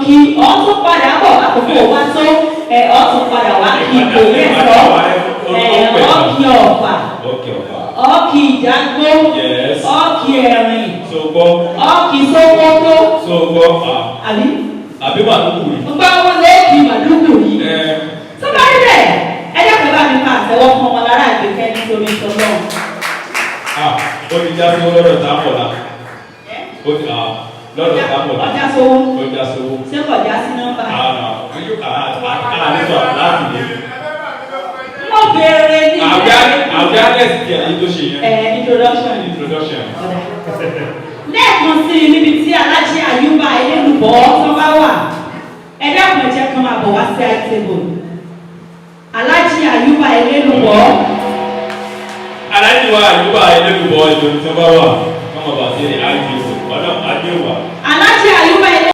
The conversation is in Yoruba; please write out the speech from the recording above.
kí ọ̀tún padà bọ̀ àkókò wá tó ọ̀tún padà wá kí ipò yẹn sọ ọ̀kì ọ̀fà ọ̀kì ìdágbó ọ̀kì ẹ̀rìn ọ̀kì sókótó àbí màdúkùrí. gbogbo àwọn lẹ́ẹ̀kì màdúkùrí. tó bá rí bẹ́ẹ̀ ẹjọ́ pé bá mi máa tẹ́wọ́ fún ọmọ lára ìgbésẹ̀ nítorí ìtọ́lọ́. ó ti já sówó lọ́dọ̀ tábọ̀lá. ó ti lọ́dọ̀ tábọ̀lá. ọjà sówó. ọjà sówó. ṣé kò já sí nọ́mbà. àlejò láti lè. mo béèrè ní. awareness ti àyè tó ṣe yẹn. introduction. lẹ́ẹ̀kan sí i níbi tí alájí àyùbá elélùbọ́ tó bá wà ẹ dákun ẹ jẹ́ kí wọ́n máa bọ̀ wá sí àìtẹ́bù alájí àyùbá elélùbọ́. alájí wa àyùbá elélùbọ́ ìjọba tó bá wà wọ́n máa bọ̀ sí àìtẹ́bù ọ̀nà àdéhùn.